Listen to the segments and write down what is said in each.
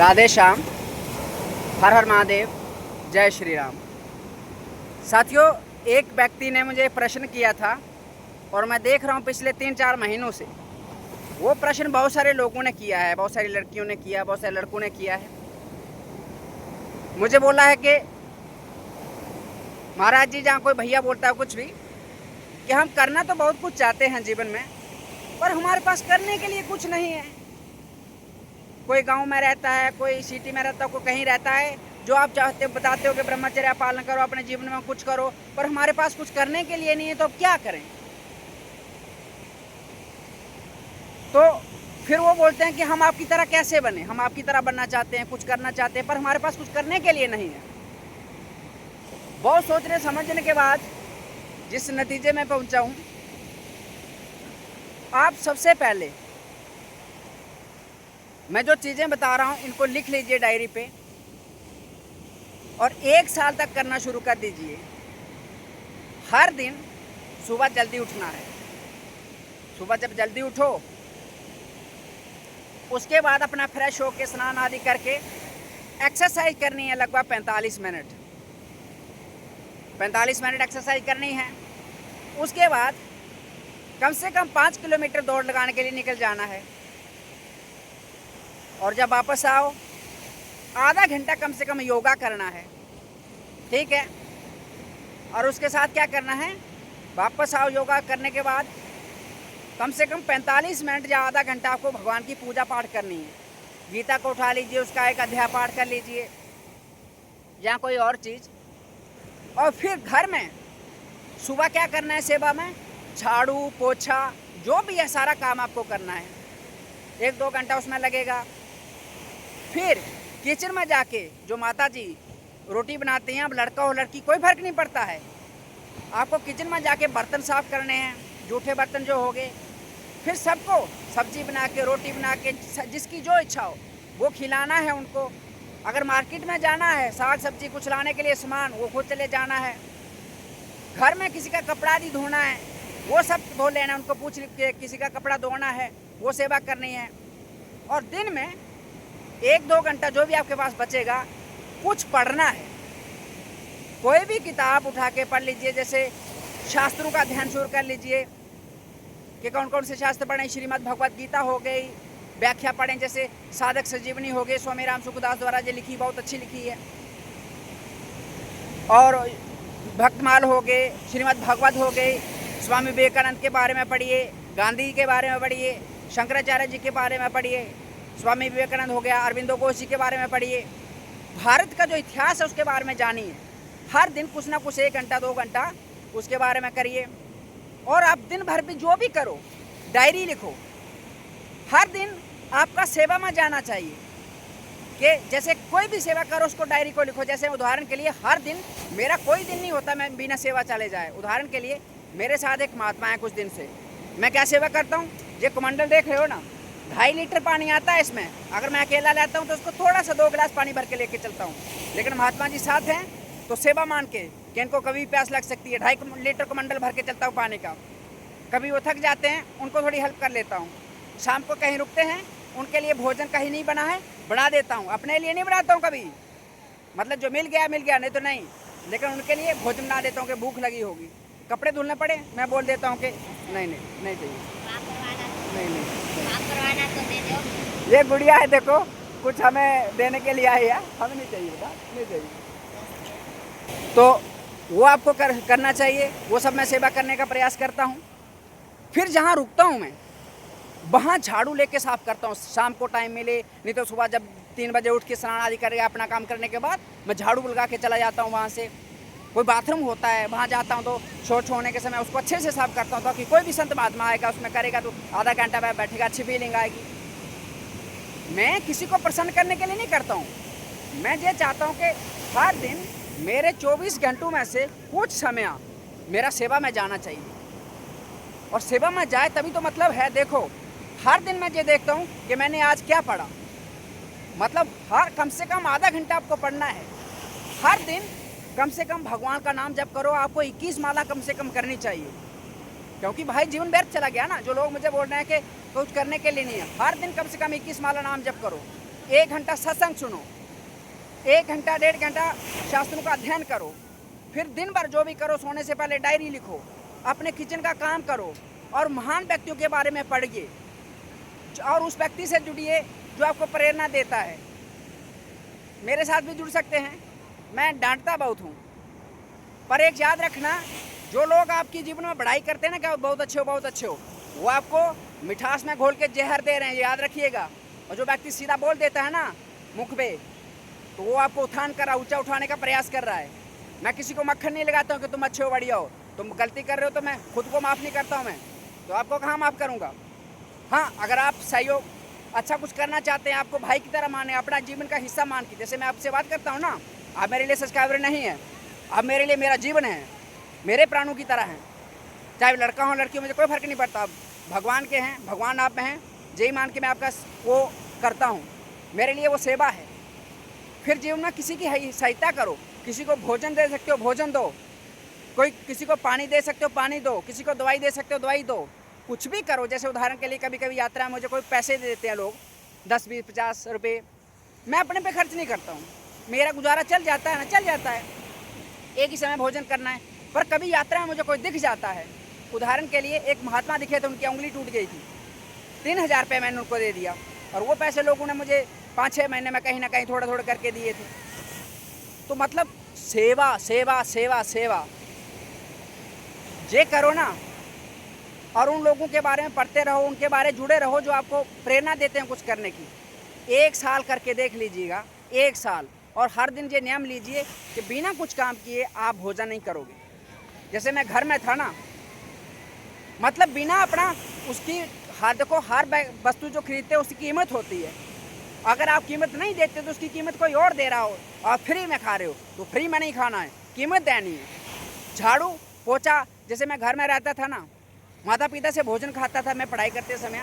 राधे श्याम, हर हर महादेव, जय श्री राम। साथियों, एक व्यक्ति ने मुझे प्रश्न किया था और मैं देख रहा हूँ पिछले 3-4 महीनों से वो प्रश्न बहुत सारे लोगों ने किया है, बहुत सारी लड़कियों ने किया, बहुत सारे लड़कों ने किया है। मुझे बोला है कि महाराज जी, जहाँ कोई भैया बोलता है कुछ भी, कि हम करना तो बहुत कुछ चाहते हैं जीवन में, पर हमारे पास करने के लिए कुछ नहीं है। कोई गांव में रहता है, कोई सिटी में रहता है, कोई कहीं रहता है। जो आप चाहते बताते हो कि ब्रह्मचर्य पालन करो, अपने जीवन में कुछ करो, पर हमारे पास कुछ करने के लिए नहीं है, तो अब क्या करें? तो फिर वो बोलते हैं कि हम आपकी तरह कैसे बने, हम आपकी तरह बनना चाहते हैं, कुछ करना चाहते हैं, पर हमारे पास कुछ करने के लिए नहीं है। बहुत सोचने समझने के बाद जिस नतीजे में पहुंचा हूं, आप सबसे पहले मैं जो चीज़ें बता रहा हूं इनको लिख लीजिए डायरी पे और 1 साल तक करना शुरू कर दीजिए। हर दिन सुबह जल्दी उठना है। सुबह जब जल्दी उठो, उसके बाद अपना फ्रेश होकर स्नान आदि करके एक्सरसाइज करनी है। लगभग 45 मिनट 45 मिनट एक्सरसाइज करनी है। उसके बाद कम से कम 5 किलोमीटर दौड़ लगाने के लिए निकल जाना है। और जब वापस आओ, आधा घंटा कम से कम योगा करना है, ठीक है? और उसके साथ क्या करना है, वापस आओ योगा करने के बाद कम से कम 45 मिनट या आधा घंटा आपको भगवान की पूजा पाठ करनी है। गीता को उठा लीजिए, उसका एक अध्याय पाठ कर लीजिए या कोई और चीज़। और फिर घर में सुबह क्या करना है, सेवा में झाड़ू पोछा जो भी है सारा काम आपको करना है। 1-2 घंटा उसमें लगेगा। फिर किचन में जाके जो माता जी रोटी बनाती हैं, अब लड़का हो लड़की कोई फर्क नहीं पड़ता है, आपको किचन में जाके बर्तन साफ करने हैं, जूठे बर्तन जो हो गए। फिर सबको सब्जी बना के, रोटी बना के, जिसकी जो इच्छा हो वो खिलाना है उनको। अगर मार्केट में जाना है, साग सब्जी कुछ लाने के लिए सामान, वो खुद चले जाना है। घर में किसी का कपड़ा भी धोना है, वो सब बोल लेना, उनको पूछ के किसी का कपड़ा धोना है, वो सेवा करनी है। और दिन में 1-2 घंटा जो भी आपके पास बचेगा कुछ पढ़ना है। कोई भी किताब उठा के पढ़ लीजिए। जैसे शास्त्रों का ध्यान शुरू कर लीजिए कि कौन कौन से शास्त्र पढ़ें। श्रीमद् भगवत गीता हो गई, व्याख्या पढ़ें, जैसे साधक संजीवनी हो गई, स्वामी राम सुखदास द्वारा जो लिखी, बहुत अच्छी लिखी है। और भक्तमाल हो गए, श्रीमद् भगवत हो गई, स्वामी विवेकानंद के बारे में पढ़िए, गांधी जी के बारे में पढ़िए, शंकराचार्य जी के बारे में पढ़िए, स्वामी विवेकानंद हो गया, अरविंदो घोष जी के बारे में पढ़िए। भारत का जो इतिहास है उसके बारे में जानिए। हर दिन कुछ ना कुछ 1 घंटा 2 घंटा उसके बारे में करिए। और आप दिन भर भी जो भी करो, डायरी लिखो। हर दिन आपका सेवा में जाना चाहिए कि जैसे कोई भी सेवा करो उसको डायरी को लिखो। जैसे उदाहरण के लिए, हर दिन मेरा कोई दिन नहीं होता मैं बिना सेवा चले जाए। उदाहरण के लिए, मेरे साथ एक महात्मा है कुछ दिन से, मैं क्या सेवा करता हूँ, ये कमंडल देख रहे हो ना, 2.5 लीटर पानी आता है इसमें। अगर मैं अकेला लेता हूँ तो उसको थोड़ा सा 2 गिलास पानी भर के लेके चलता हूँ। लेकिन महात्मा जी साथ हैं तो सेवा मान के कि इनको कभी प्यास लग सकती है, 2.5 लीटर कमंडल भर के चलता हूँ पानी का। कभी वो थक जाते हैं, उनको थोड़ी हेल्प कर लेता हूँ। शाम को कहीं रुकते हैं, उनके लिए भोजन कहीं नहीं बना है, बना देता हूँ। अपने लिए नहीं बनाता हूँ कभी, मतलब जो मिल गया नहीं तो नहीं, लेकिन उनके लिए भोजन बना देता हूँ कि भूख लगी होगी। कपड़े धुलने पड़े, मैं बोल देता हूँ कि नहीं चाहिए, नहीं तो दे दो। ये गुड़िया है, देखो कुछ हमें देने के लिए आई है, हमें नहीं चाहिए, बेटा नहीं चाहिए। तो वो आपको करना चाहिए। वो सब मैं सेवा करने का प्रयास करता हूँ। फिर जहाँ रुकता हूँ मैं, वहाँ झाड़ू लेके साफ करता हूँ। शाम को टाइम मिले, नहीं तो सुबह जब 3 बजे उठ के स्नान आदि करके अपना काम करने के बाद मैं झाड़ू लगा के चला जाता हूँ। वहाँ से कोई बाथरूम होता है, वहाँ जाता हूँ तो शौच होने के समय उसको अच्छे से साफ करता हूँ, ताकि कोई भी संत महात्मा आएगा उसमें करेगा तो आधा घंटा में बैठेगा, अच्छी फीलिंग आएगी। मैं किसी को प्रसन्न करने के लिए नहीं करता हूँ। मैं ये चाहता हूँ कि हर दिन मेरे 24 घंटों में से कुछ समय मेरा सेवा में जाना चाहिए। और सेवा में जाए तभी तो मतलब है। देखो, हर दिन मैं ये देखता हूँ कि मैंने आज क्या पढ़ा, मतलब हर कम से कम आधा घंटा आपको पढ़ना है। हर दिन कम से कम भगवान का नाम जप करो। आपको 21 माला कम से कम करनी चाहिए, क्योंकि भाई जीवन व्यर्थ चला गया ना। जो लोग मुझे बोल रहे हैं कि कुछ करने के लिए नहीं है, हर दिन कम से कम 21 माला नाम जप करो। 1 घंटा सत्संग सुनो, 1 घंटा 1.5 घंटा शास्त्रों का अध्ययन करो, फिर दिन भर जो भी करो सोने से पहले डायरी लिखो, अपने किचन का काम करो और महान व्यक्तियों के बारे में पढ़िए और उस व्यक्ति से जुड़िए जो आपको प्रेरणा देता है। मेरे साथ भी जुड़ सकते हैं, मैं डांटता बहुत हूँ, पर एक याद रखना, जो लोग आपकी जीवन में बढ़ाई करते हैं ना कि बहुत अच्छे हो बहुत अच्छे हो, वो आपको मिठास में घोल के जहर दे रहे हैं, याद रखिएगा। और जो व्यक्ति सीधा बोल देता है ना मुख पे, तो वो आपको उठान कर रहा, ऊंचा उठाने का प्रयास कर रहा है। मैं किसी को मक्खन नहीं लगाता हूँ कि तुम अच्छे हो बढ़िया हो, तुम गलती कर रहे हो तो मैं खुद को माफ़ नहीं करता हूँ, मैं तो आपको कहाँ माफ़ करूँगा। हाँ, अगर आप सहयोग अच्छा कुछ करना चाहते हैं, आपको भाई की तरह माने, अपना जीवन का हिस्सा मान के, जैसे मैं आपसे बात करता हूँ ना, आप मेरे लिए सब्सक्राइबर नहीं है, आप मेरे लिए मेरा जीवन है, मेरे प्राणों की तरह हैं। चाहे लड़का हो लड़की हो, मुझे कोई फ़र्क नहीं पड़ता। भगवान के हैं, भगवान आप में हैं, यही मान के मैं आपका वो करता हूँ, मेरे लिए वो सेवा है। फिर जीवन में किसी की सहायता करो, किसी को भोजन दे सकते हो भोजन दो, कोई किसी को पानी दे सकते हो पानी दो, किसी को दवाई दे सकते हो दवाई दो, कुछ भी करो। जैसे उदाहरण के लिए कभी कभी यात्रा में मुझे कोई पैसे दे देते हैं लोग, 10 20 50 रुपये, मैं अपने पे खर्च नहीं करता हूँ, मेरा गुजारा चल जाता है ना, चल जाता है, एक ही समय भोजन करना है। पर कभी यात्रा में मुझे कोई दिख जाता है, उदाहरण के लिए एक महात्मा दिखे थे, उनकी उंगली टूट गई थी, 3000 रुपये मैंने उनको दे दिया, और वो पैसे लोगों ने मुझे 5-6 महीने में कहीं ना कहीं थोड़ा थोड़ा करके दिए थे। तो मतलब सेवा सेवा सेवा सेवा ये करो ना, और उन लोगों के बारे में पढ़ते रहो, उनके बारे में जुड़े रहो जो आपको प्रेरणा देते हैं कुछ करने की। 1 साल करके देख लीजिएगा, 1 साल, और हर दिन ये नियम लीजिए कि बिना कुछ काम किए आप भोजन नहीं करोगे। जैसे मैं घर में था ना, मतलब बिना अपना उसकी देखो हर वस्तु जो खरीदते हैं उसकी कीमत होती है, अगर आप कीमत नहीं देते तो उसकी कीमत कोई और दे रहा हो, और फ्री में खा रहे हो तो फ्री में नहीं खाना है, कीमत देनी है। झाड़ू पोछा, जैसे मैं घर में रहता था ना, माता पिता से भोजन खाता था मैं पढ़ाई करते समय,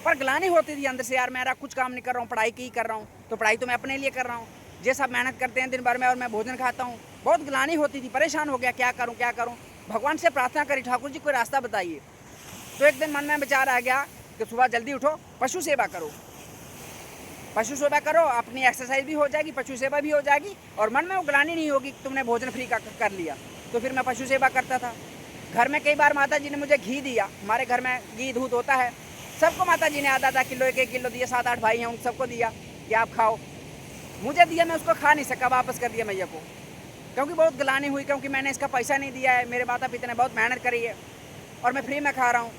पर ग्लानि होती थी अंदर से, यार मेरा कुछ काम नहीं कर रहा हूँ, पढ़ाई की कर रहा हूँ, तो पढ़ाई तो मैं अपने लिए कर रहा हूँ, ये सब मेहनत करते हैं दिन भर में और मैं भोजन खाता हूँ, बहुत ग्लानि होती थी, परेशान हो गया, क्या करूँ क्या करूँ। भगवान से प्रार्थना करी, ठाकुर जी कोई रास्ता बताइए। तो एक दिन मन में विचार आ गया कि सुबह जल्दी उठो, पशु सेवा करो, पशु सेवा करो, अपनी एक्सरसाइज भी हो जाएगी, पशु सेवा भी हो जाएगी, और मन में वो ग्लानि नहीं होगी तुमने भोजन फ्री का कर लिया। तो फिर मैं पशु सेवा करता था। घर में कई बार माता जी ने मुझे घी दिया, हमारे घर में घी दूध होता है, सबको माता जी ने आधा किलो 1-1 किलो दिया, 7-8 भाई हैं, उन सबको दिया कि आप खाओ। मुझे दिया, मैं उसको खा नहीं सका, वापस कर दिया मैया को, क्योंकि बहुत ग्लानि हुई, क्योंकि मैंने इसका पैसा नहीं दिया है, मेरे माता पिता ने बहुत मेहनत करी है और मैं फ्री में खा रहा हूँ,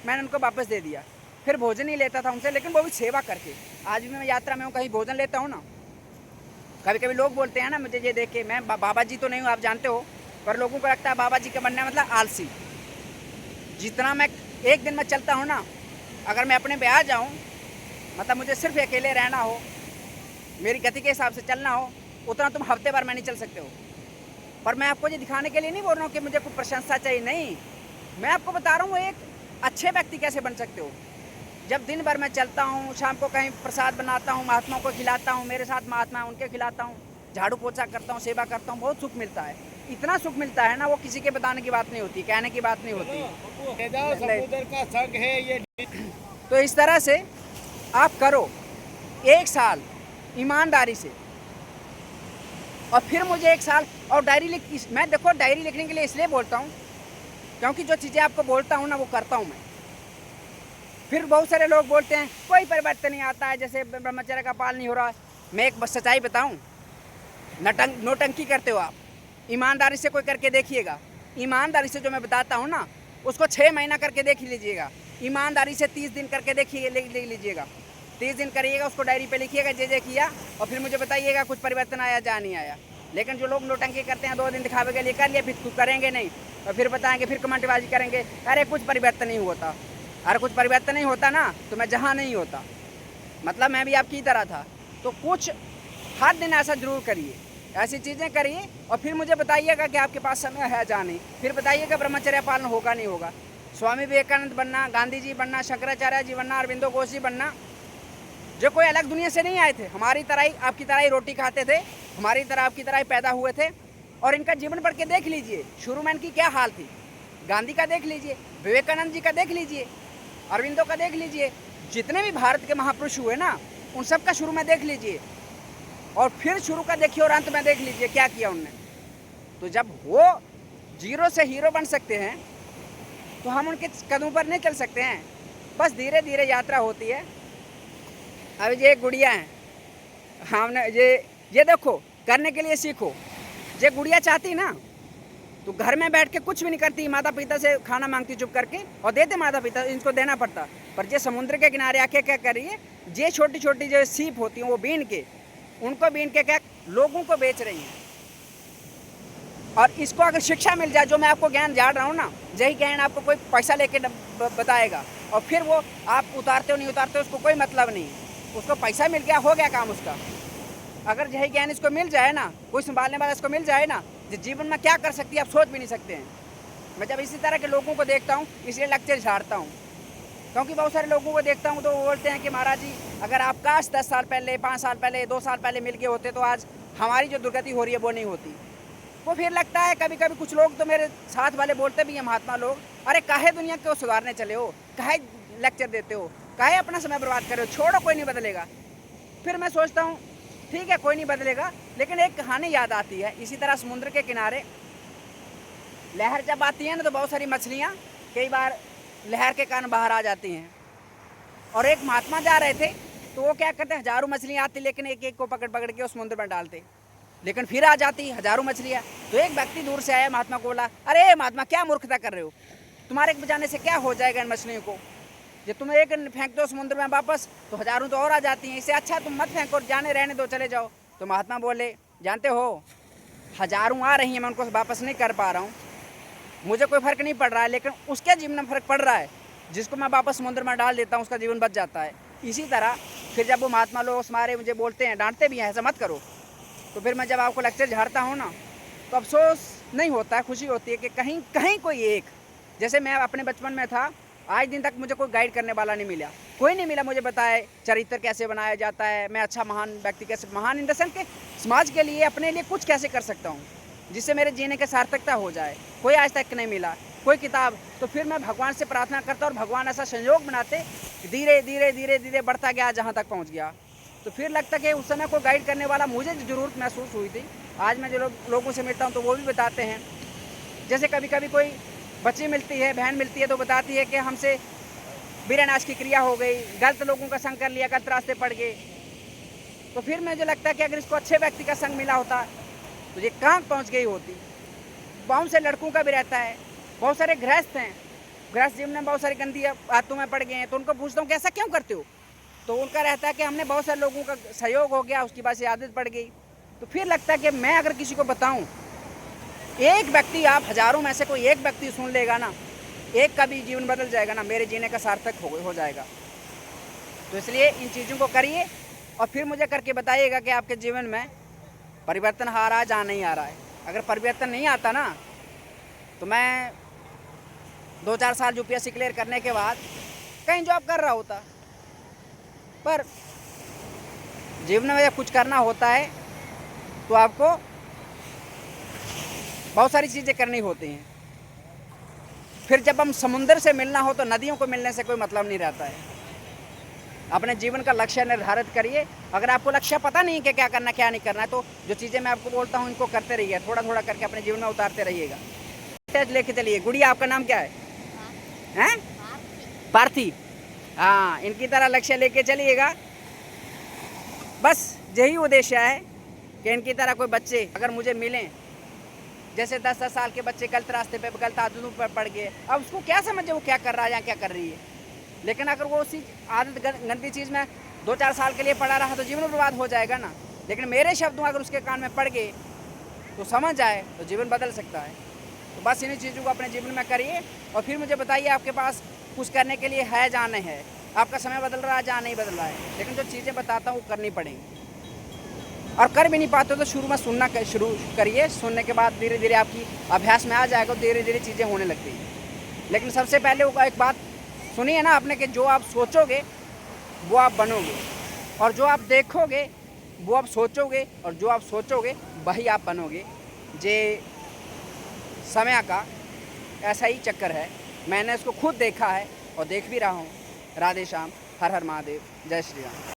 मैंने उनको वापस दे दिया। फिर भोजन नहीं लेता था उनसे, लेकिन वो भी सेवा करके। आज भी मैं यात्रा में हूँ, कहीं भोजन लेता हूँ ना, कभी कभी लोग बोलते हैं ना मुझे ये देख के, मैं बाबा जी तो नहीं हूँ आप जानते हो, पर लोगों को लगता है बाबा जी का बनना मतलब आलसी। जितना मैं एक दिन में चलता हूँ ना, अगर मैं अपने पे आ जाऊँ, मतलब मुझे सिर्फ अकेले रहना हो, मेरी गति के हिसाब से चलना हो, उतना तुम हफ्ते भर में नहीं चल सकते हो। पर मैं आपको ये दिखाने के लिए नहीं बोल रहा हूँ कि मुझे कोई प्रशंसा चाहिए, नहीं, मैं आपको बता रहा हूँ एक अच्छे व्यक्ति कैसे बन सकते हो। जब दिन भर मैं चलता हूँ, शाम को कहीं प्रसाद बनाता हूँ, महात्माओं को खिलाता हूँ, मेरे साथ महात्मा उनके खिलाता हूँ, झाड़ू पोछा करता हूँ, सेवा करता हूँ, बहुत सुख मिलता है। इतना सुख मिलता है ना, वो किसी के बताने की बात नहीं होती, कहने की बात नहीं होती। समुद्र का संग है ये। तो इस तरह से आप करो 1 साल ईमानदारी से, और फिर मुझे 1 साल और डायरी मैं देखो डायरी लिखने के लिए इसलिए बोलता हूँ क्योंकि जो चीज़ें आपको बोलता हूँ ना वो करता हूँ मैं। फिर बहुत सारे लोग बोलते हैं कोई परिवर्तन नहीं आता है, जैसे ब्रह्मचर्य का पालन नहीं हो रहा है। मैं एक बस सच्चाई बताऊँ, नोटंकी करते हो आप, ईमानदारी से कोई करके देखिएगा। ईमानदारी से जो मैं बताता हूँ ना, उसको 6 महीना करके देख लीजिएगा। ईमानदारी से 30 दिन करके देखिए, ले लीजिएगा, 30 दिन करिएगा, उसको डायरी पे लिखिएगा जे किया, और फिर मुझे बताइएगा कुछ परिवर्तन आया जा नहीं आया। लेकिन जो लोग नोटंकी करते हैं, 2 दिन दिखावे के लिए कर लिया, फिर कुछ करेंगे नहीं, और फिर बताएंगे, फिर कमेंटबाजी करेंगे, अरे कुछ परिवर्तन नहीं होता। अरे कुछ परिवर्तन नहीं होता ना, तो मैं जहाँ नहीं होता, मतलब मैं भी आपकी तरह था। तो कुछ हर दिन ऐसा जरूर करिए, ऐसी चीज़ें करिए, और फिर मुझे बताइएगा कि आपके पास समय है जा नहीं, फिर बताइएगा ब्रह्मचर्य पालन होगा नहीं होगा। स्वामी विवेकानंद बनना, गांधी जी बनना, शंकराचार्य जी बनना, अरविंदो घोष जी बनना, जो कोई अलग दुनिया से नहीं आए थे, हमारी तरह ही आपकी तरह ही रोटी खाते थे, हमारी तरह आपकी तरह ही पैदा हुए थे। और इनका जीवन पढ़ के देख लीजिए, शुरू में इनकी क्या हाल थी। गांधी का देख लीजिए, विवेकानंद जी का देख लीजिए, अरविंदो का देख लीजिए, जितने भी भारत के महापुरुष हुए ना, उन सब का शुरू में देख लीजिए और फिर शुरू का देखिए और अंत में देख लीजिए क्या किया उनने। तो जब वो जीरो से हीरो बन सकते हैं तो हम उनके कदमों पर नहीं चल सकते हैं। बस धीरे धीरे यात्रा होती है। अब ये गुड़िया है, हमने ये देखो, करने के लिए सीखो। ये गुड़िया चाहती ना तो घर में बैठ के कुछ भी नहीं करती, माता पिता से खाना मांगती चुप करके और देते माता पिता, इनको देना पड़ता। पर ये समुद्र के किनारे आके क्या कर रही है, ये छोटी छोटी जो सीप होती हैं वो बीन के, उनको बीन के क्या लोगों को बेच रही हैं। और इसको अगर शिक्षा मिल जाए, जो मैं आपको ज्ञान झाड़ रहा हूँ ना, यही ज्ञान आपको कोई पैसा लेके बताएगा और फिर वो आप उतारते हो नहीं उतारते हो उसको कोई मतलब नहीं, उसको पैसा मिल गया, हो गया काम उसका। अगर यही ज्ञान इसको मिल जाए ना, कोई संभालने वाला इसको मिल जाए ना, जीवन में क्या कर सकती है आप सोच भी नहीं सकते हैं। मैं जब इसी तरह के लोगों को देखता हूँ इसलिए लेक्चर झाड़ता हूँ, क्योंकि बहुत सारे लोगों को देखता हूँ तो वो बोलते हैं कि महाराज जी अगर आप काश 10 साल पहले, 5 साल पहले, 2 साल पहले मिल गए होते तो आज हमारी जो दुर्गति हो रही है वो नहीं होती। वो फिर लगता है कभी कभी कुछ लोग तो मेरे साथ वाले बोलते भी हैं, महात्मा लोग, अरे काहे दुनिया को सुधारने चले हो, काहे लेक्चर देते हो, काहे अपना समय बर्बाद कर रहे हो, छोड़ो कोई नहीं बदलेगा। फिर मैं सोचता हूँ ठीक है कोई नहीं बदलेगा, लेकिन एक कहानी याद आती है। इसी तरह समुद्र के किनारे लहर जब आती है ना तो बहुत सारी मछलियाँ कई बार लहर के कारण बाहर आ जाती हैं। और एक महात्मा जा रहे थे तो वो क्या करते, हजारों मछलियाँ आती लेकिन एक एक को पकड़ पकड़ के उस समुद्र में डालते, लेकिन फिर आ जाती हजारों मछलियाँ। तो एक व्यक्ति दूर से आया, महात्मा को बोला, अरे महात्मा क्या मूर्खता कर रहे हो, तुम्हारे बजाने से क्या हो जाएगा इन मछलियों को, जब तुम एक फेंक दो समुद्र में वापस तो हजारों तो और आ जाती हैं, इससे अच्छा तुम मत फेंको, जाने रहने दो, चले जाओ। तो महात्मा बोले, जानते हो हजारों आ रही हैं, मैं उनको वापस नहीं कर पा रहा हूँ, मुझे कोई फ़र्क नहीं पड़ रहा है, लेकिन उसके जीवन में फ़र्क पड़ रहा है, जिसको मैं वापस समुद्र में डाल देता हूँ उसका जीवन बच जाता है। इसी तरह फिर जब वो महात्मा लोग हमारे मुझे बोलते हैं, डांटते भी हैं ऐसा मत करो, तो फिर मैं जब आपको लेक्चर झाड़ता हूँ ना तो अफसोस नहीं होता है, खुशी होती है कि कहीं कहीं कोई एक, जैसे मैं अपने बचपन में था, आज दिन तक मुझे कोई गाइड करने वाला नहीं मिला, कोई नहीं मिला मुझे बताए चरित्र कैसे बनाया जाता है, मैं अच्छा महान व्यक्ति कैसे, महान इन द सेंस के समाज के लिए अपने लिए कुछ कैसे कर सकता हूँ जिससे मेरे जीने की सार्थकता हो जाए, कोई आज तक नहीं मिला, कोई किताब। तो फिर मैं भगवान से प्रार्थना करता और भगवान ऐसा संयोग बनाते, धीरे धीरे धीरे धीरे बढ़ता गया जहाँ तक पहुँच गया। तो फिर लगता कि उस समय को गाइड करने वाला मुझे ज़रूरत महसूस हुई थी। आज मैं जो लोगों से मिलता हूँ तो वो भी बताते हैं, जैसे कभी कभी कोई बच्ची मिलती है, बहन मिलती है तो बताती है कि हमसे वीरनाश की क्रिया हो गई, गलत लोगों का संग कर लिया, गलत रास्ते पड़ गए। तो फिर मुझे लगता है कि अगर इसको अच्छे व्यक्ति का संग मिला होता तो ये कहाँ पहुँच गई होती। बहुत से लड़कों का भी रहता है, बहुत सारे गृहस्थ हैं, गृहस्थ जीवन में बहुत सारी गंदी बातों में पड़ गए हैं, तो उनको पूछता हूँ कि ऐसा क्यों करते हो, तो उनका रहता है कि हमने बहुत सारे लोगों का सहयोग हो गया, उसकी बात से आदत पड़ गई। तो फिर लगता है कि मैं अगर किसी को बताऊं, एक व्यक्ति, आप हजारों में से कोई एक व्यक्ति सुन लेगा ना, एक का भी जीवन बदल जाएगा ना, मेरे जीने का सार्थक हो जाएगा। तो इसलिए इन चीज़ों को करिए और फिर मुझे करके बताइएगा कि आपके जीवन में परिवर्तन आ रहा है या नहीं आ रहा है। अगर परिवर्तन नहीं आता ना तो मैं 2-4 साल यूपीएससी क्लियर करने के बाद कहीं जॉब कर रहा होता। पर जीवन में जब कुछ करना होता है तो आपको बहुत सारी चीज़ें करनी होती हैं। फिर जब हम समुद्र से मिलना हो तो नदियों को मिलने से कोई मतलब नहीं रहता है। अपने जीवन का लक्ष्य निर्धारित करिए। अगर आपको लक्ष्य पता नहीं कि क्या करना क्या नहीं करना है तो जो चीज़ें मैं आपको बोलता हूँ इनको करते रहिए, थोड़ा थोड़ा करके अपने जीवन में उतारते रहिएगा। टेस्ट लेके चलिए। गुड़िया आपका नाम क्या है? हैं? पार्थी। हाँ, इनकी तरह लक्ष्य लेके चलिएगा। बस यही उद्देश्य है कि इनकी तरह कोई बच्चे अगर मुझे मिलें, जैसे 10-10 साल के बच्चे गलत रास्ते पे गलत आदतों पर पड़ गए, अब उसको क्या समझे वो क्या कर रहा है या क्या कर रही है। लेकिन अगर वो उसी आदत गंदी चीज़ में 2-4 साल के लिए पड़ा रहा तो जीवन बर्बाद हो जाएगा ना। लेकिन मेरे शब्दों अगर उसके कान में पड़ गए तो समझ जाए तो जीवन बदल सकता है। तो बस इन्हीं चीज़ों को अपने जीवन में करिए और फिर मुझे बताइए आपके पास कुछ करने के लिए है या नहीं है, आपका समय बदल रहा है या नहीं बदल रहा है। लेकिन जो चीज़ें बताता हूँ वो करनी पड़ेंगी। और कर भी नहीं पाते तो शुरू में सुनना शुरू करिए, सुनने के बाद धीरे धीरे आपकी अभ्यास में आ जाएगा, धीरे धीरे चीज़ें होने लगती हैं। लेकिन सबसे पहले वो एक बात सुनिए ना आपने कि जो आप सोचोगे वो आप बनोगे, और जो आप देखोगे वो आप सोचोगे, और जो आप सोचोगे वही आप बनोगे। जे समय का ऐसा ही चक्कर है, मैंने इसको खुद देखा है और देख भी रहा हूँ। राधे श्याम, हर हर महादेव, जय श्री राम।